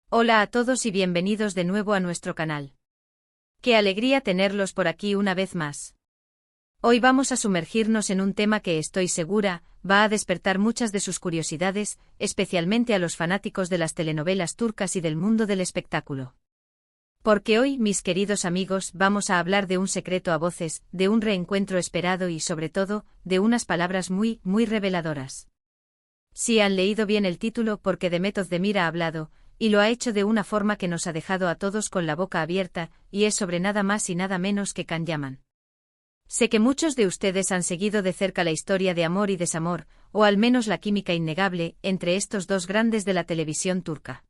Hola a todos y bienvenidos de nuevo a nuestro canal. Qué alegría tenerlos por aquí una vez más. Hoy vamos a sumergirnos en un tema que estoy segura va a despertar muchas de sus curiosidades, especialmente a los fanáticos de las telenovelas turcas y del mundo del espectáculo. Porque hoy, mis queridos amigos, vamos a hablar de un secreto a voces, de un reencuentro esperado y sobre todo, de unas palabras muy reveladoras. Sí han leído bien el título porque Demet Özdemir ha hablado, y lo ha hecho de una forma que nos ha dejado a todos con la boca abierta, y es sobre nada más y nada menos que Can Yaman. Sé que muchos de ustedes han seguido de cerca la historia de amor y desamor, o al menos la química innegable, entre estos dos grandes de la televisión turca.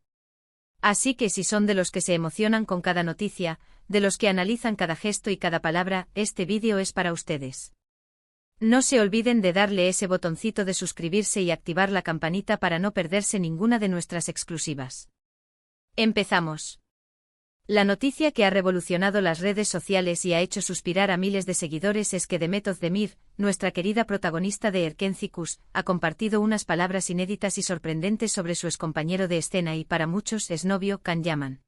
Así que si son de los que se emocionan con cada noticia, de los que analizan cada gesto y cada palabra, este vídeo es para ustedes. No se olviden de darle ese botoncito de suscribirse y activar la campanita para no perderse ninguna de nuestras exclusivas. Empezamos. La noticia que ha revolucionado las redes sociales y ha hecho suspirar a miles de seguidores es que Demet Özdemir, nuestra querida protagonista de Erkenci Kuş, ha compartido unas palabras inéditas y sorprendentes sobre su excompañero de escena y para muchos exnovio Can Yaman.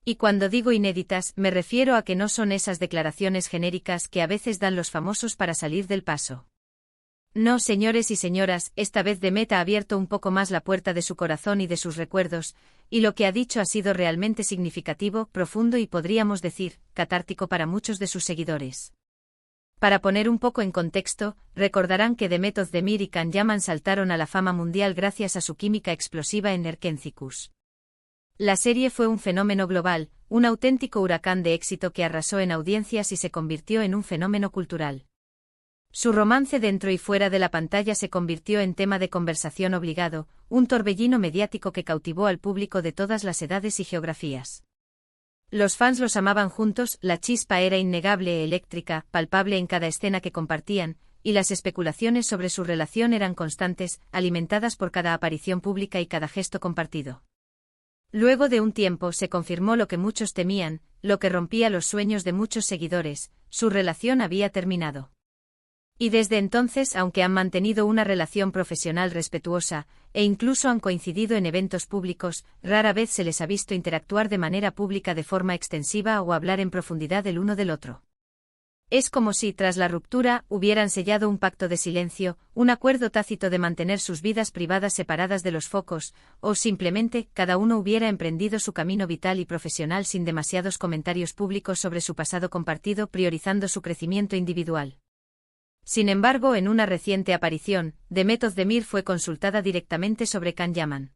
Y cuando digo inéditas, me refiero a que no son esas declaraciones genéricas que a veces dan los famosos para salir del paso. No, señores y señoras, esta vez Demet ha abierto un poco más la puerta de su corazón y de sus recuerdos, y lo que ha dicho ha sido realmente significativo, profundo y podríamos decir, catártico para muchos de sus seguidores. Para poner un poco en contexto, recordarán que Demet Özdemir y Can Yaman saltaron a la fama mundial gracias a su química explosiva en Erkenci Kuş. La serie fue un fenómeno global, un auténtico huracán de éxito que arrasó en audiencias y se convirtió en un fenómeno cultural. Su romance dentro y fuera de la pantalla se convirtió en tema de conversación obligado, un torbellino mediático que cautivó al público de todas las edades y geografías. Los fans los amaban juntos, la chispa era innegable e eléctrica, palpable en cada escena que compartían, y las especulaciones sobre su relación eran constantes, alimentadas por cada aparición pública y cada gesto compartido. Luego de un tiempo se confirmó lo que muchos temían, lo que rompía los sueños de muchos seguidores, su relación había terminado. Y desde entonces, aunque han mantenido una relación profesional respetuosa, e incluso han coincidido en eventos públicos, rara vez se les ha visto interactuar de manera pública de forma extensiva o hablar en profundidad el uno del otro. Es como si, tras la ruptura, hubieran sellado un pacto de silencio, un acuerdo tácito de mantener sus vidas privadas separadas de los focos, o simplemente, cada uno hubiera emprendido su camino vital y profesional sin demasiados comentarios públicos sobre su pasado compartido, priorizando su crecimiento individual. Sin embargo, en una reciente aparición, Demet Özdemir fue consultada directamente sobre Can Yaman.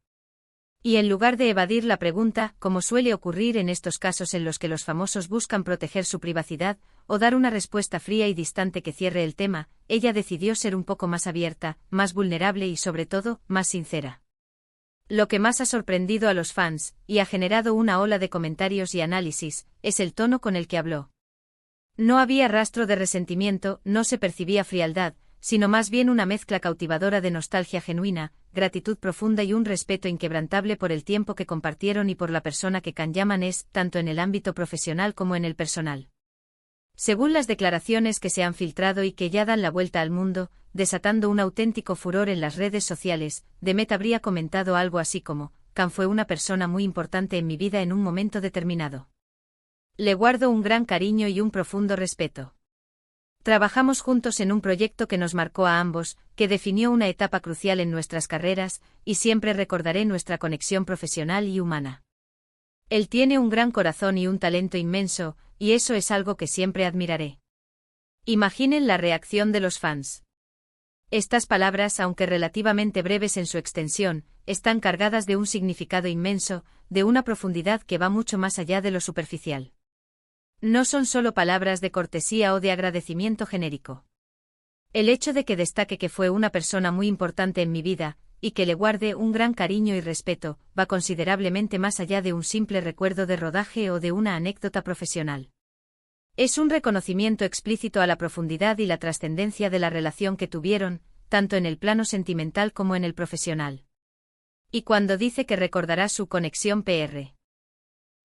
Y en lugar de evadir la pregunta, como suele ocurrir en estos casos en los que los famosos buscan proteger su privacidad, o dar una respuesta fría y distante que cierre el tema, ella decidió ser un poco más abierta, más vulnerable y sobre todo, más sincera. Lo que más ha sorprendido a los fans, y ha generado una ola de comentarios y análisis, es el tono con el que habló. No había rastro de resentimiento, no se percibía frialdad, sino más bien una mezcla cautivadora de nostalgia genuina, gratitud profunda y un respeto inquebrantable por el tiempo que compartieron y por la persona que Can Yaman es, tanto en el ámbito profesional como en el personal. Según las declaraciones que se han filtrado y que ya dan la vuelta al mundo, desatando un auténtico furor en las redes sociales, Demet habría comentado algo así como: Can fue una persona muy importante en mi vida en un momento determinado. Le guardo un gran cariño y un profundo respeto. Trabajamos juntos en un proyecto que nos marcó a ambos, que definió una etapa crucial en nuestras carreras, y siempre recordaré nuestra conexión profesional y humana. Él tiene un gran corazón y un talento inmenso, y eso es algo que siempre admiraré. Imaginen la reacción de los fans. Estas palabras, aunque relativamente breves en su extensión, están cargadas de un significado inmenso, de una profundidad que va mucho más allá de lo superficial. No son solo palabras de cortesía o de agradecimiento genérico. El hecho de que destaque que fue una persona muy importante en mi vida, y que le guarde un gran cariño y respeto, va considerablemente más allá de un simple recuerdo de rodaje o de una anécdota profesional. Es un reconocimiento explícito a la profundidad y la trascendencia de la relación que tuvieron, tanto en el plano sentimental como en el profesional. Y cuando dice que recordará su conexión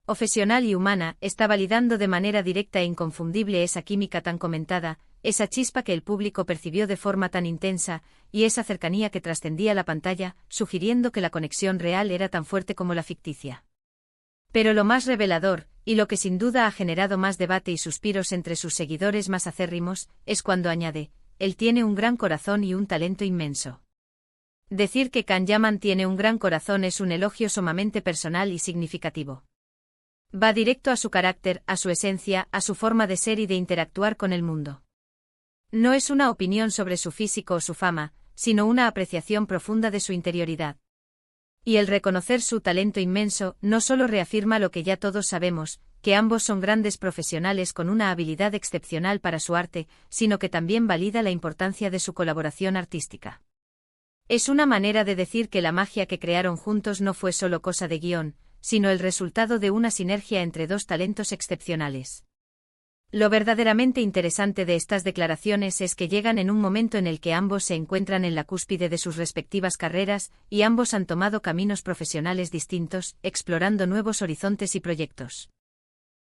profesional y humana, está validando de manera directa e inconfundible esa química tan comentada, esa chispa que el público percibió de forma tan intensa, y esa cercanía que trascendía la pantalla, sugiriendo que la conexión real era tan fuerte como la ficticia. Pero lo más revelador, y lo que sin duda ha generado más debate y suspiros entre sus seguidores más acérrimos, es cuando añade: él tiene un gran corazón y un talento inmenso. Decir que Can Yaman tiene un gran corazón es un elogio sumamente personal y significativo. Va directo a su carácter, a su esencia, a su forma de ser y de interactuar con el mundo. No es una opinión sobre su físico o su fama, sino una apreciación profunda de su interioridad. Y el reconocer su talento inmenso no solo reafirma lo que ya todos sabemos, que ambos son grandes profesionales con una habilidad excepcional para su arte, sino que también valida la importancia de su colaboración artística. Es una manera de decir que la magia que crearon juntos no fue solo cosa de guión, sino el resultado de una sinergia entre dos talentos excepcionales. Lo verdaderamente interesante de estas declaraciones es que llegan en un momento en el que ambos se encuentran en la cúspide de sus respectivas carreras, y ambos han tomado caminos profesionales distintos, explorando nuevos horizontes y proyectos.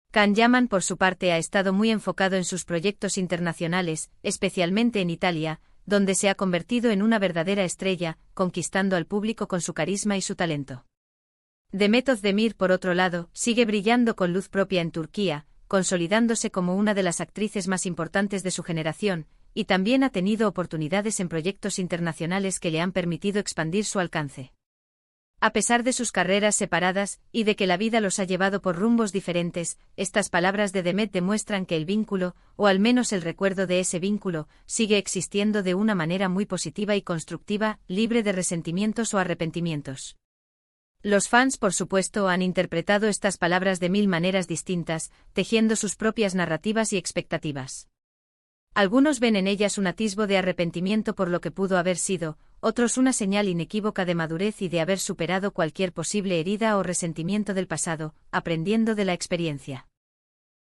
Can Yaman, por su parte, ha estado muy enfocado en sus proyectos internacionales, especialmente en Italia, donde se ha convertido en una verdadera estrella, conquistando al público con su carisma y su talento. Demet Özdemir, por otro lado, sigue brillando con luz propia en Turquía, consolidándose como una de las actrices más importantes de su generación, y también ha tenido oportunidades en proyectos internacionales que le han permitido expandir su alcance. A pesar de sus carreras separadas, y de que la vida los ha llevado por rumbos diferentes, estas palabras de Demet demuestran que el vínculo, o al menos el recuerdo de ese vínculo, sigue existiendo de una manera muy positiva y constructiva, libre de resentimientos o arrepentimientos. Los fans, por supuesto, han interpretado estas palabras de mil maneras distintas, tejiendo sus propias narrativas y expectativas. Algunos ven en ellas un atisbo de arrepentimiento por lo que pudo haber sido, otros una señal inequívoca de madurez y de haber superado cualquier posible herida o resentimiento del pasado, aprendiendo de la experiencia.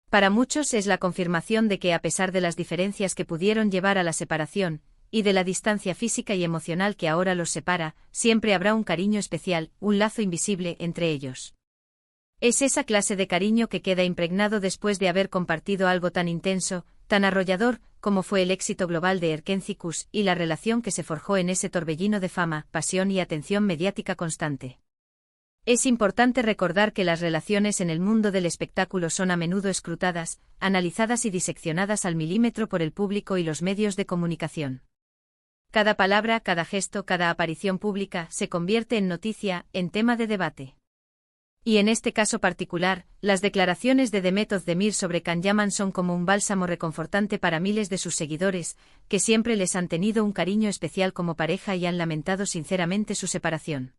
Para muchos es la confirmación de que, a pesar de las diferencias que pudieron llevar a la separación, y de la distancia física y emocional que ahora los separa, siempre habrá un cariño especial, un lazo invisible entre ellos. Es esa clase de cariño que queda impregnado después de haber compartido algo tan intenso, tan arrollador, como fue el éxito global de Erkénzicus y la relación que se forjó en ese torbellino de fama, pasión y atención mediática constante. Es importante recordar que las relaciones en el mundo del espectáculo son a menudo escrutadas, analizadas y diseccionadas al milímetro por el público y los medios de comunicación. Cada palabra, cada gesto, cada aparición pública se convierte en noticia, en tema de debate. Y en este caso particular, las declaraciones de Demet Özdemir sobre Can Yaman son como un bálsamo reconfortante para miles de sus seguidores, que siempre les han tenido un cariño especial como pareja y han lamentado sinceramente su separación.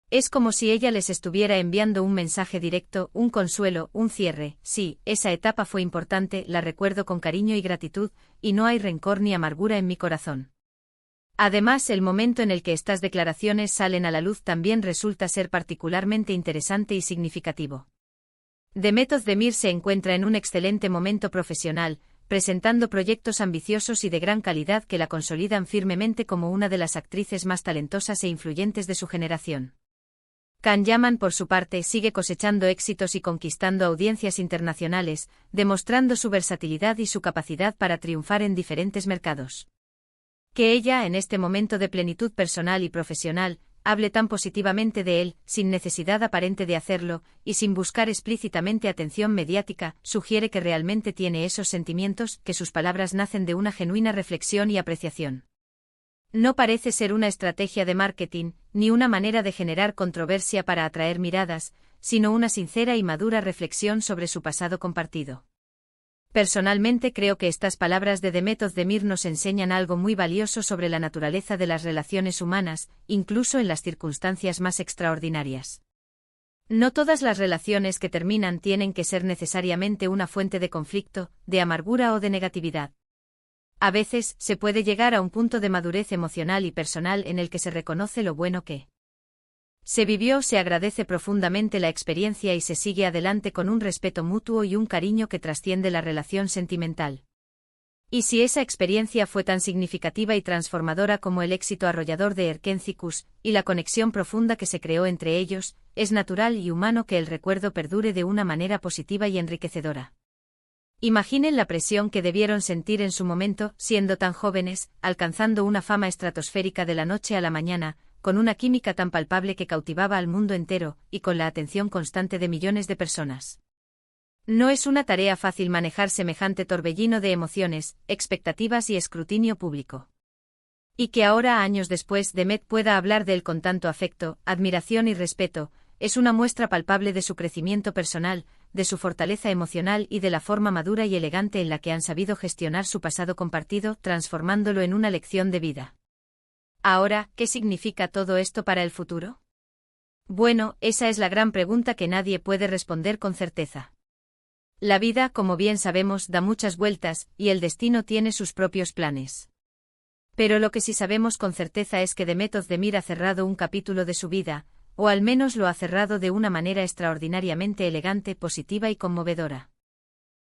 Es como si ella les estuviera enviando un mensaje directo, un consuelo, un cierre: sí, esa etapa fue importante, la recuerdo con cariño y gratitud, y no hay rencor ni amargura en mi corazón. Además, el momento en el que estas declaraciones salen a la luz también resulta ser particularmente interesante y significativo. Demet Özdemir se encuentra en un excelente momento profesional, presentando proyectos ambiciosos y de gran calidad que la consolidan firmemente como una de las actrices más talentosas e influyentes de su generación. Can Yaman, por su parte, sigue cosechando éxitos y conquistando audiencias internacionales, demostrando su versatilidad y su capacidad para triunfar en diferentes mercados. Que ella, en este momento de plenitud personal y profesional, hable tan positivamente de él, sin necesidad aparente de hacerlo, y sin buscar explícitamente atención mediática, sugiere que realmente tiene esos sentimientos, que sus palabras nacen de una genuina reflexión y apreciación. No parece ser una estrategia de marketing, ni una manera de generar controversia para atraer miradas, sino una sincera y madura reflexión sobre su pasado compartido. Personalmente creo que estas palabras de Demet Özdemir nos enseñan algo muy valioso sobre la naturaleza de las relaciones humanas, incluso en las circunstancias más extraordinarias. No todas las relaciones que terminan tienen que ser necesariamente una fuente de conflicto, de amargura o de negatividad. A veces, se puede llegar a un punto de madurez emocional y personal en el que se reconoce lo bueno que se vivió, se agradece profundamente la experiencia y se sigue adelante con un respeto mutuo y un cariño que trasciende la relación sentimental. Y si esa experiencia fue tan significativa y transformadora como el éxito arrollador de Erkénzicus, y la conexión profunda que se creó entre ellos, es natural y humano que el recuerdo perdure de una manera positiva y enriquecedora. Imaginen la presión que debieron sentir en su momento, siendo tan jóvenes, alcanzando una fama estratosférica de la noche a la mañana, con una química tan palpable que cautivaba al mundo entero, y con la atención constante de millones de personas. No es una tarea fácil manejar semejante torbellino de emociones, expectativas y escrutinio público. Y que ahora, años después, Demet pueda hablar de él con tanto afecto, admiración y respeto, es una muestra palpable de su crecimiento personal, de su fortaleza emocional y de la forma madura y elegante en la que han sabido gestionar su pasado compartido, transformándolo en una lección de vida. Ahora, ¿qué significa todo esto para el futuro? Bueno, esa es la gran pregunta que nadie puede responder con certeza. La vida, como bien sabemos, da muchas vueltas, y el destino tiene sus propios planes. Pero lo que sí sabemos con certeza es que Demet Özdemir ha cerrado un capítulo de su vida, o al menos lo ha cerrado de una manera extraordinariamente elegante, positiva y conmovedora.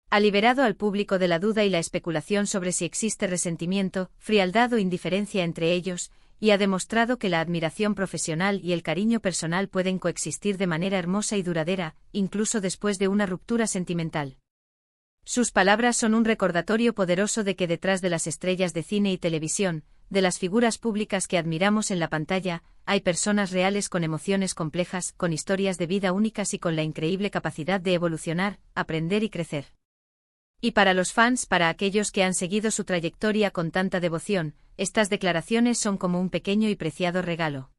Ha liberado al público de la duda y la especulación sobre si existe resentimiento, frialdad o indiferencia entre ellos, y ha demostrado que la admiración profesional y el cariño personal pueden coexistir de manera hermosa y duradera, incluso después de una ruptura sentimental. Sus palabras son un recordatorio poderoso de que detrás de las estrellas de cine y televisión, de las figuras públicas que admiramos en la pantalla, hay personas reales con emociones complejas, con historias de vida únicas y con la increíble capacidad de evolucionar, aprender y crecer. Y para los fans, para aquellos que han seguido su trayectoria con tanta devoción, estas declaraciones son como un pequeño y preciado regalo.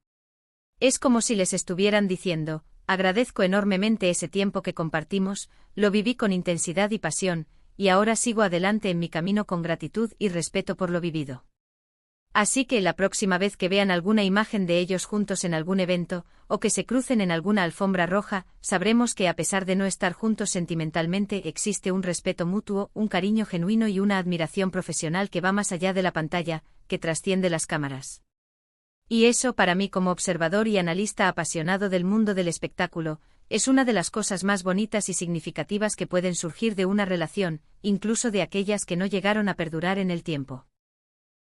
Es como si les estuvieran diciendo: agradezco enormemente ese tiempo que compartimos, lo viví con intensidad y pasión, y ahora sigo adelante en mi camino con gratitud y respeto por lo vivido. Así que la próxima vez que vean alguna imagen de ellos juntos en algún evento, o que se crucen en alguna alfombra roja, sabremos que a pesar de no estar juntos sentimentalmente existe un respeto mutuo, un cariño genuino y una admiración profesional que va más allá de la pantalla, que trasciende las cámaras. Y eso, para mí como observador y analista apasionado del mundo del espectáculo, es una de las cosas más bonitas y significativas que pueden surgir de una relación, incluso de aquellas que no llegaron a perdurar en el tiempo.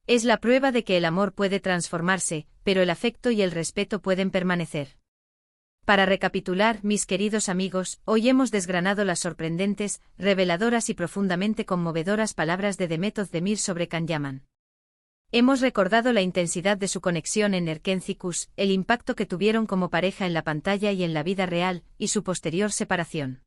Es la prueba de que el amor puede transformarse, pero el afecto y el respeto pueden permanecer. Para recapitular, mis queridos amigos, hoy hemos desgranado las sorprendentes, reveladoras y profundamente conmovedoras palabras de Demet Özdemir sobre Can Yaman. Hemos recordado la intensidad de su conexión en Erkenci-Kuş, el impacto que tuvieron como pareja en la pantalla y en la vida real, y su posterior separación.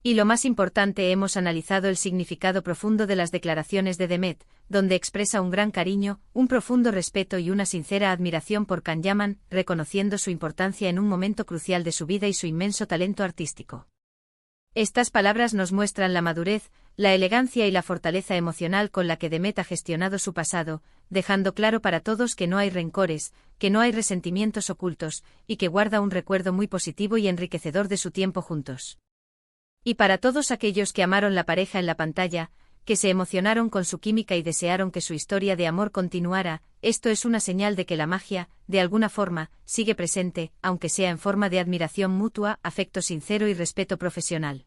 Y lo más importante, hemos analizado el significado profundo de las declaraciones de Demet, donde expresa un gran cariño, un profundo respeto y una sincera admiración por Can Yaman, reconociendo su importancia en un momento crucial de su vida y su inmenso talento artístico. Estas palabras nos muestran la madurez, la elegancia y la fortaleza emocional con la que Demet ha gestionado su pasado, dejando claro para todos que no hay rencores, que no hay resentimientos ocultos, y que guarda un recuerdo muy positivo y enriquecedor de su tiempo juntos. Y para todos aquellos que amaron la pareja en la pantalla, que se emocionaron con su química y desearon que su historia de amor continuara, esto es una señal de que la magia, de alguna forma, sigue presente, aunque sea en forma de admiración mutua, afecto sincero y respeto profesional.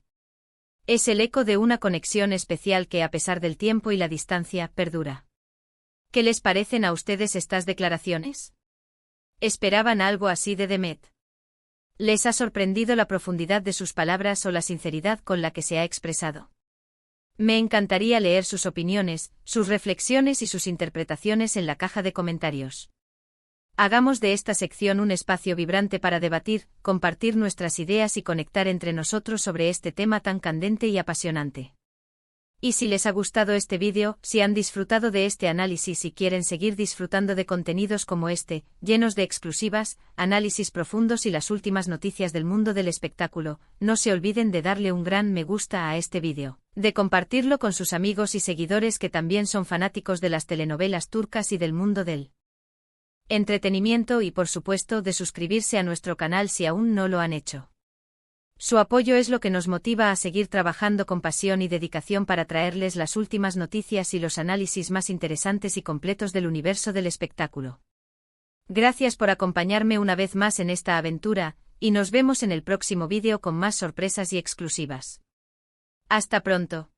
Es el eco de una conexión especial que, a pesar del tiempo y la distancia, perdura. ¿Qué les parecen a ustedes estas declaraciones? ¿Esperaban algo así de Demet? ¿Les ha sorprendido la profundidad de sus palabras o la sinceridad con la que se ha expresado? Me encantaría leer sus opiniones, sus reflexiones y sus interpretaciones en la caja de comentarios. Hagamos de esta sección un espacio vibrante para debatir, compartir nuestras ideas y conectar entre nosotros sobre este tema tan candente y apasionante. Y si les ha gustado este vídeo, si han disfrutado de este análisis y quieren seguir disfrutando de contenidos como este, llenos de exclusivas, análisis profundos y las últimas noticias del mundo del espectáculo, no se olviden de darle un gran me gusta a este vídeo, de compartirlo con sus amigos y seguidores que también son fanáticos de las telenovelas turcas y del mundo del entretenimiento y, por supuesto, de suscribirse a nuestro canal si aún no lo han hecho. Su apoyo es lo que nos motiva a seguir trabajando con pasión y dedicación para traerles las últimas noticias y los análisis más interesantes y completos del universo del espectáculo. Gracias por acompañarme una vez más en esta aventura, y nos vemos en el próximo vídeo con más sorpresas y exclusivas. Hasta pronto.